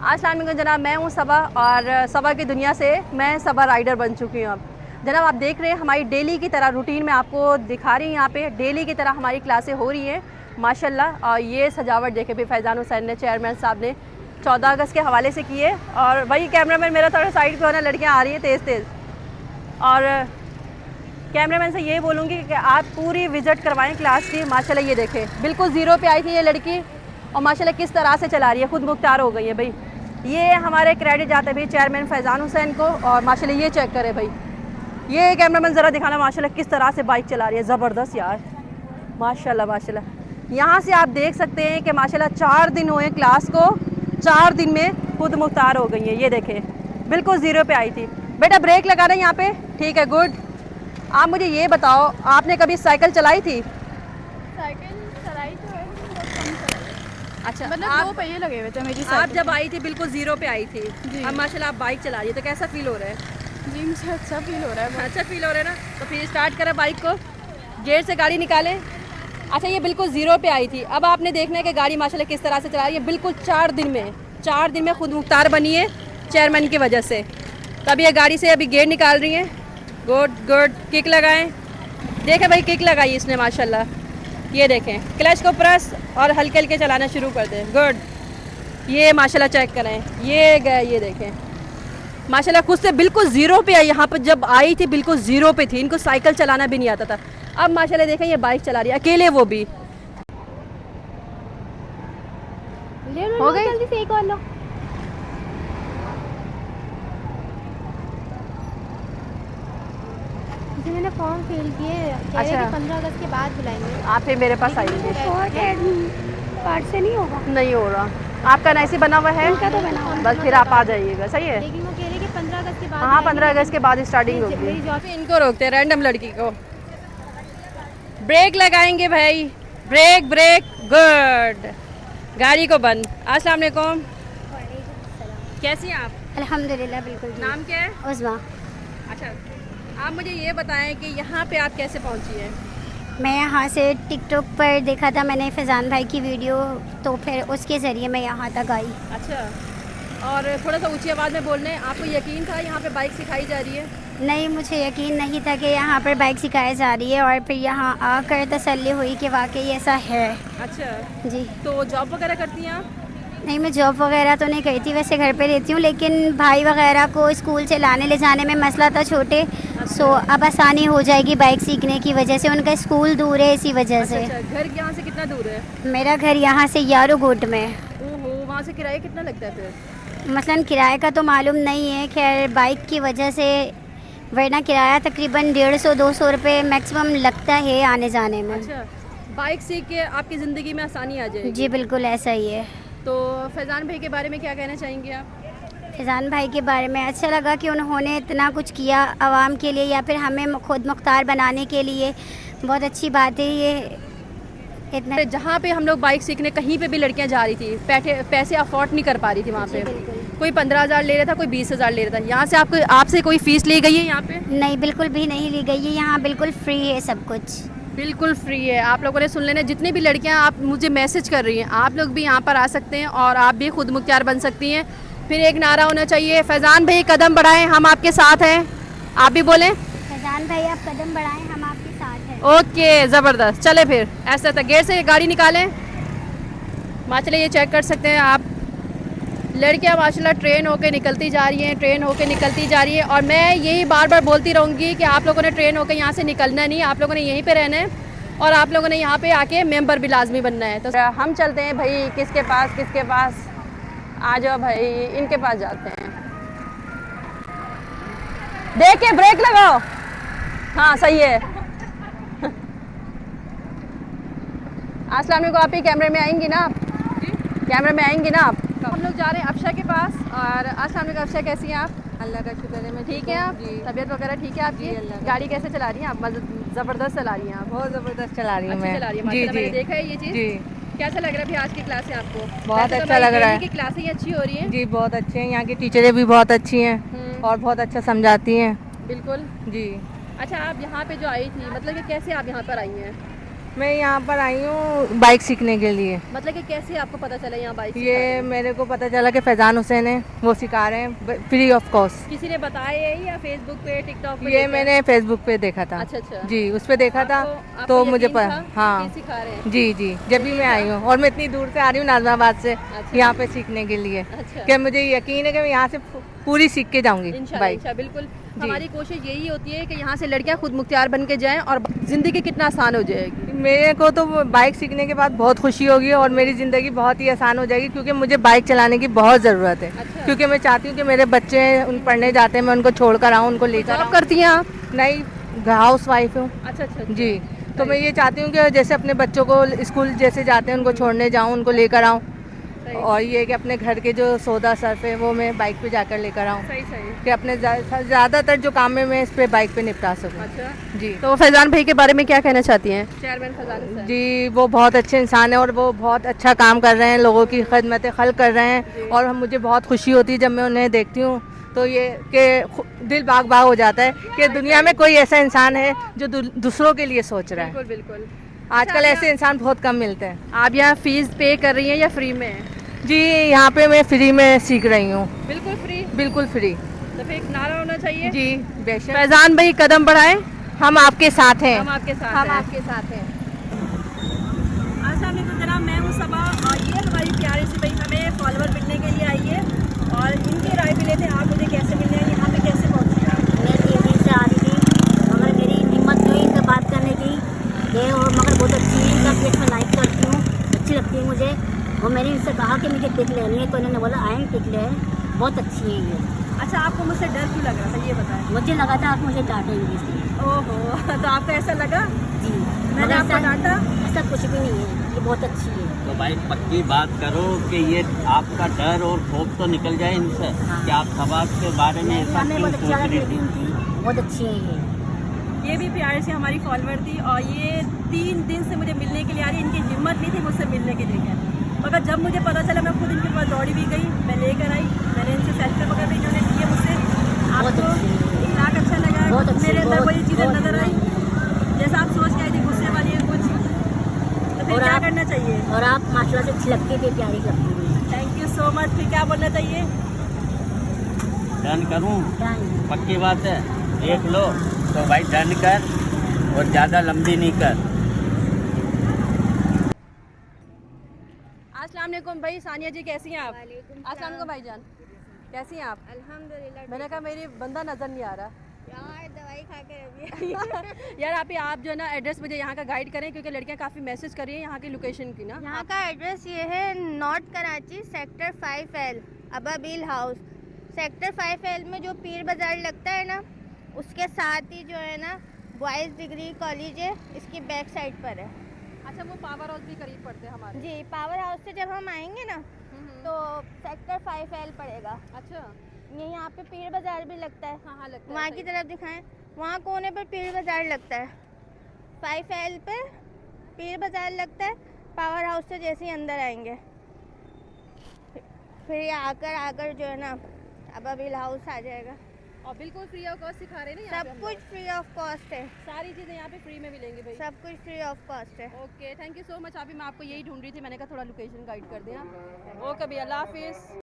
अस्सलाम वालेकुम जनाब, मैं हूँ सबा और सबा की दुनिया से मैं सबा राइडर बन चुकी हूँ। अब जनाब आप देख रहे हैं हमारी डेली की तरह रूटीन में आपको दिखा रही हूँ। यहाँ पे डेली की तरह हमारी क्लासें हो रही हैं माशाल्लाह। और ये सजावट देखे भी फैज़ान हुसैन ने, चेयरमैन साहब ने 14 अगस्त के हवाले से की है। और वही कैमरामैन मेरा थोड़ा साइड पर होना, लड़कियाँ आ रही हैं तेज़ तेज़। और कैमरामैन से ये बोलूँगी कि आप पूरी विज़िट करवाएँ क्लास की। माशाल्लाह ये देखें बिल्कुल ज़ीरो पे आई थी ये लड़की और माशाल्लाह किस तरह से चला रही है, खुद मुख्तार हो गई है भाई। ये हमारे क्रेडिट जाते हैं भाई चेयरमैन फैज़ान हुसैन को। और माशाल्लाह ये चेक करें भाई, ये कैमरामैन ज़रा दिखाना माशाल्लाह किस तरह से बाइक चला रही है, ज़बरदस्त यार माशाल्लाह माशाल्लाह। यहाँ से आप देख सकते हैं कि माशाल्लाह 4 दिन हुए क्लास को, 4 दिन में खुद मुख्तार हो गई है। ये देखें बिल्कुल ज़ीरो पे आई थी। बेटा ब्रेक लगा रहे हैं यहाँ पे, ठीक है गुड। आप मुझे ये बताओ, आपने कभी साइकिल चलाई थी? साइकिल चलाई तो है, बहुत कम चलाई। अच्छा, मतलब आप 2 पहिए लगे हुए थे मेरी आप साइकिल जब आई थी बिल्कुल ज़ीरो पे आई थी, जी। अब माशाल्लाह आप बाइक चला रही है, तो कैसा फील हो रहा है? जी मुझे अच्छा फील हो रहा है बहुत। अच्छा फील हो रहा है ना? तो फिर स्टार्ट करें बाइक को, गेट से गाड़ी निकालें। अच्छा ये बिल्कुल ज़ीरो पे आई थी, अब आपने देखना है कि गाड़ी माशाल्लाह किस तरह से चला रही है। बिल्कुल 4 दिन में खुद मुख्तार बनी है चेयरमैन की वजह से। तो अभी ये गाड़ी से अभी गेट निकाल रही हैं। गुड गुड, किक लगाएं। देखें भाई किक लगाई इसने माशाल्लाह, ये देखें। क्लच को प्रेस और हल्के हल्के चलाना शुरू कर दें। गुड, ये माशाल्लाह चेक करें, ये गए, ये देखें माशाल्लाह खुद से बिल्कुल ज़ीरो पे आई। यहाँ पर जब आई थी बिल्कुल ज़ीरो पे थी, इनको साइकिल चलाना भी नहीं आता था। अब माशाल्लाह देखें ये बाइक चला रही है अकेले, वो भी हो गई। जल्दी से एक और लो। जी मैंने फॉर्म फिल किए, कह रहे अच्छा। कि 15 अगस्त के बाद बुलाएंगे। आप फिर मेरे पास आइए। कार्ड से नहीं होगा। नहीं हो रहा, आपका नैसी बना हुआ है, उनका तो बना हुआ है। बस फिर आप आ जाइएगा, सही है। लेकिन वो कह रहे कि 15 अगस्त के बाद हाँ 15 बुलाएंगे, अगस्त के बाद स्टार्टिंग मेरी होगी। जॉब इनको रोकते हैं रैंडम लड़की को। ब्रेक लगाएंगे भाई, ब्रेक ब्रेक, गुड। गाड़ी को बंद। अस्सलाम वालेकुम, कैसी हैं आप? अल्हम्दुलिल्लाह बिल्कुल जी। नाम क्या है? उज़मा। अच्छा, आप मुझे ये बताएं कि यहाँ पे आप कैसे पहुँची हैं? मैं यहाँ से टिकटॉक पर देखा था मैंने फैज़ान भाई की वीडियो, तो फिर उसके ज़रिए मैं यहाँ तक आई। अच्छा, और थोड़ा सा ऊंची आवाज़ में बोलने, आपको यकीन था यहाँ पे बाइक सिखाई जा रही है? नहीं, मुझे यकीन नहीं था कि यहाँ पर बाइक सिखाई जा रही है, और फिर यहाँ आकर तसल्ली हुई कि वाकई ऐसा है। अच्छा, जी। तो जॉब वगैरह करती हैं आप? नहीं, मैं जॉब वगैरह तो नहीं करती, वैसे घर पे रहती हूँ, लेकिन भाई वगैरह को स्कूल से लाने ले जाने में मसला था छोटे, सो अब आसानी हो जाएगी बाइक सीखने की वजह से। उनका स्कूल दूर है, इसी वजह से। अच्छा, घर यहाँ से कितना दूर है? मेरा घर यहाँ से यारोगोट में। ओहो, वहाँ से किराया कितना लगता है फिर? मसलन किराए का तो मालूम नहीं है, खैर बाइक की वजह से, वरना किराया तकरीबन 150-200 रुपये मैक्सिमम लगता है आने जाने में। अच्छा, बाइक सीख के आपकी ज़िंदगी में आसानी आ जाएगी। जी बिल्कुल ऐसा ही है। तो फैज़ान भाई के बारे में क्या कहना चाहेंगे आप? फैज़ान भाई के बारे में अच्छा लगा कि उन्होंने इतना कुछ किया आवाम के लिए, या फिर हमें खुद मुख्तार बनाने के लिए। बहुत अच्छी बात है ये। इतना जहाँ पे हम लोग बाइक सीखने कहीं पे भी लड़कियाँ जा रही थी, पैसे अफोर्ड नहीं कर पा रही थी वहाँ पे। कोई 15,000 ले रहा था, कोई 20,000 ले रहा था। यहाँ से आपसे कोई फ़ीस ली गई है यहाँ पे? नहीं, बिल्कुल भी नहीं ली गई है, यहाँ बिल्कुल फ्री है सब कुछ। बिल्कुल फ्री है। आप लोगों ने सुन लेना, जितनी भी लड़कियां आप मुझे मैसेज कर रही हैं, आप लोग भी यहाँ पर आ सकते हैं और आप भी खुद मुख्तियार बन सकती हैं। फिर एक नारा होना चाहिए, फैज़ान भाई कदम बढ़ाएं, हम आपके साथ हैं। आप भी बोलें, फैज़ान भाई आप कदम बढ़ाएं, हम आपके साथ हैं। ओके ज़बरदस्त। चले फिर ऐसा था, गेट से गाड़ी निकालें। माशाल्लाह ये चेक कर सकते हैं आप, लड़कियां माशाल्लाह ट्रेन होके निकलती जा रही हैं, ट्रेन होके निकलती जा रही है। और मैं यही बार बार बोलती रहूँगी कि आप लोगों ने ट्रेन होके यहाँ से निकलना नहीं, आप लोगों ने यहीं पे रहना है और आप लोगों ने यहाँ पे आके मेंबर भी लाजमी बनना है। तो हम चलते हैं भाई, किसके पास आ जाओ भाई, इनके पास जाते हैं। देख के ब्रेक लगाओ। हाँ सही है। अस्सलाम वालेकुम, आप ही कैमरे में आएंगी ना? आप कैमरे में आएंगी ना आप? हम लोग जा रहे हैं अफशा के पास। और अस्सलाम वालेकुम अफशा, कैसी हैं आप? अल्लाह का शुक्र है, मैं ठीक है आप? तबीयत वगैरह ठीक है आपकी? जी, अल्लाह का। गाड़ी कैसे चला रही हैं आप? ज़बरदस्त चला रही हैं आप, बहुत ज़बरदस्त चला रही हूँ अच्छी मैं। चला रही है जी माशाल्लाह। मैंने जी देखा है ये चीज़। जी कैसा लग रहा है अभी आज की क्लासें आपको? बहुत वैसे तो अच्छा हमारी लग रहा डेली है। की क्लासें ही अच्छी हो रही हैं। जी बहुत अच्छे हैं, यहाँ की टीचरें भी बहुत अच्छी हैं और बहुत अच्छा समझाती हैं। बिल्कुल। जी अच्छा, आप यहाँ पे जो आई थी, मतलब कि कैसे आप यहाँ पर आई हैं? मैं यहाँ पर आई हूँ बाइक सीखने के लिए। मतलब कि कैसे आपको पता चला यहाँ बाइक ये मेरे को पता चला कि फैज़ान हुसैन है, वो सिखा रहे हैं फ्री ऑफ कॉस्ट। किसी ने बताया है या फेसबुक पे टिकटॉक पे? ये मैंने फेसबुक पे देखा था। अच्छा अच्छा। जी, उस पे देखा था आपको तो मुझे यकीन था हाँ कि सिखा रहे हैं? जी जी, जब भी मैं आई हूँ और मैं इतनी दूर से आ रही हूँ नाज़िमाबाद से अच्छा। यहाँ पे सीखने के लिए अच्छा। कि मुझे यकीन है कि मैं यहाँ से पूरी सीख के जाऊँगी इंशाल्लाह बाइक। इंशाल्लाह, बिल्कुल हमारी कोशिश यही होती है कि यहाँ से लड़कियाँ खुद मुख्तियार बन के जाएं और ज़िंदगी कितना आसान हो जाएगी। मेरे को तो बाइक सीखने के बाद बहुत खुशी होगी और मेरी ज़िंदगी बहुत ही आसान हो जाएगी, क्योंकि मुझे बाइक चलाने की बहुत ज़रूरत है। अच्छा। क्योंकि मैं चाहती हूँ कि मेरे बच्चे उन पढ़ने जाते हैं, मैं उनको छोड़ कर आऊँ, उनको लेकर जॉब आऊँ। करती हैं आप? नहीं, हाउस वाइफ हूँ। अच्छा अच्छा जी, तो मैं ये चाहती हूँ कि जैसे अपने बच्चों को स्कूल जैसे जाते हैं उनको छोड़ने जाऊँ, उनको लेकर आऊँ, और ये कि अपने घर के जो सौदा सर्फ है वो मैं बाइक पे जाकर लेकर आऊँ, सही सही। कि अपने ज़्यादातर जो काम है मैं इस पे बाइक पे निपटा सकूँ। अच्छा, जी। तो फैज़ान भाई के बारे में क्या कहना चाहती हैं? चेयरमैन फैज़ान हुसैन। जी, वो बहुत अच्छे इंसान हैं और वो बहुत अच्छा काम कर रहे हैं, लोगों की खिदमत खल्क कर रहे हैं, और मुझे बहुत खुशी होती है जब मैं उन्हें देखती हूँ, तो ये कि दिल बाग बाग हो जाता है कि दुनिया में कोई ऐसा इंसान है जो दूसरों के लिए सोच रहा है। बिल्कुल बिल्कुल। आजकल ऐसे इंसान बहुत कम मिलते हैं। आप यहाँ फीस पे कर रही हैं या फ्री में? जी, यहाँ पे मैं फ्री में सीख रही हूँ। बिल्कुल फ्री। बिल्कुल फ्री। तो फिर एक नारा होना चाहिए। जी बेशक। फैज़ान भाई कदम बढ़ाएं, हम आपके साथ हैं। हम आपके साथ हम हैं। आपके साथ हैं। अस्सलाम वालेकुम जनाब, मैं हूँ सबा और ये हमारी प्यारी सी भाई हमें फॉलोअर मिलने के लिए आई है और इनकी राय भी लेते हैं। आप मुझे कैसे मिलने हैं, यहाँ पे कैसे पहुँचे आप? मैं 3 दिन से आ रही थी, मगर मेरी हिम्मत नहीं इनसे बात करने की ये, और मगर बहुत अच्छी है इनका पेज में लाइक करती हूँ, अच्छी लगती है मुझे। और मैंने इनसे कहा कि मुझे पिक लेनी है, तो इन्होंने बोला आएँ पिक ले, बहुत अच्छी है ये। अच्छा, आपको मुझसे डर क्यों लग रहा था ये बताएं? मुझे लगा था आप मुझे डांटेंगे इसलिए। ओहो, तो आपको ऐसा लगा? जी, मैंने मगर आपको डांटा? ऐसा कुछ भी नहीं है, ये बहुत अच्छी है। तो भाई पक्की बात करो कि ये आपका डर और खौफ तो निकल जाए इनसे, हाँ। कि आप समाज के बारे में ऐसा हमें क्यों बहुत सोच अच्छा रही लगी थी। उनकी, बहुत अच्छी है ये। ये भी प्यारे से हमारी फॉलोअर थी और ये 3 दिन से मुझे मिलने के लिए आ रही है। इनकी हिम्मत नहीं थी मुझसे मिलने के लिए, मगर जब मुझे पता चला मैं खुद इनके पास दौड़ी भी गई, मैं लेकर आई, मैंने इनसे सेल्फी वगैरह भी इन्होंने लिए मुझसे। आपको इखलाक अच्छा लगा? बहुत अच्छी, मेरे अंदर वही चीज़ें बहुत नजर आई जैसा आप सोच के आई थी, गुस्से वाली है कुछ, तो फिर और क्या आप- करना चाहिए? और आप माशाल्लाह से अच्छी लगती है, प्यारी लगती है। Thank you so much. फिर क्या बोलना चाहिए? डन करूं? क्या है? पक्की बात है, देख लो तो भाई डन कर और ज़्यादा लंबी नहीं कर। अस्सलाम वालेकुम भाई, सानिया जी कैसी हैं आप? अस्सलाम वालेकुम भाईजान, कैसी हैं आप? अल्हम्दुलिल्लाह। मैंने कहा मेरी बंदा नज़र नहीं आ रहा। यार दवाई खा के अभी यार आप जो है ना एड्रेस मुझे यहाँ का गाइड करें, क्योंकि लड़कियाँ काफ़ी मैसेज कर रही हैं यहाँ की लोकेशन की ना। यहाँ का एड्रेस ये है, नॉर्थ कराची, सेक्टर 5L, अबाबिल हाउस। सेक्टर 5L में जो पीर बाज़ार लगता है ना, उसके साथ ही जो है ना बॉयज़ डिग्री कॉलेज है, इसकी बैक साइड पर है। अच्छा, वो पावर हाउस भी करीब पड़ते हैं हमारे। जी, पावर हाउस से जब हम आएंगे ना तो सेक्टर 5L पड़ेगा। अच्छा, ये यहाँ पे पीर बाज़ार भी लगता है। हाँ हाँ लगता है। वहाँ की तरफ दिखाएं, वहाँ कोने पर पीर बाज़ार लगता है। 5L पे पीर बाज़ार लगता है। पावर हाउस से जैसे ही अंदर आएंगे फिर ये आकर जो है ना अबाबिल हाउस आ जाएगा। और बिल्कुल फ्री ऑफ कॉस्ट सिखा रहे हैं ना यहाँ पे सब हम कुछ लोग? फ्री ऑफ कॉस्ट है, सारी चीज़ें यहाँ पे फ्री में मिलेंगी भाई। सब कुछ फ्री ऑफ कॉस्ट है। Okay, thank you so much. अभी मैं आपको यही ढूंढ रही थी, मैंने कहा थोड़ा लोकेशन गाइड कर दें आप। ओके भैया, अल्लाह हाफिज़।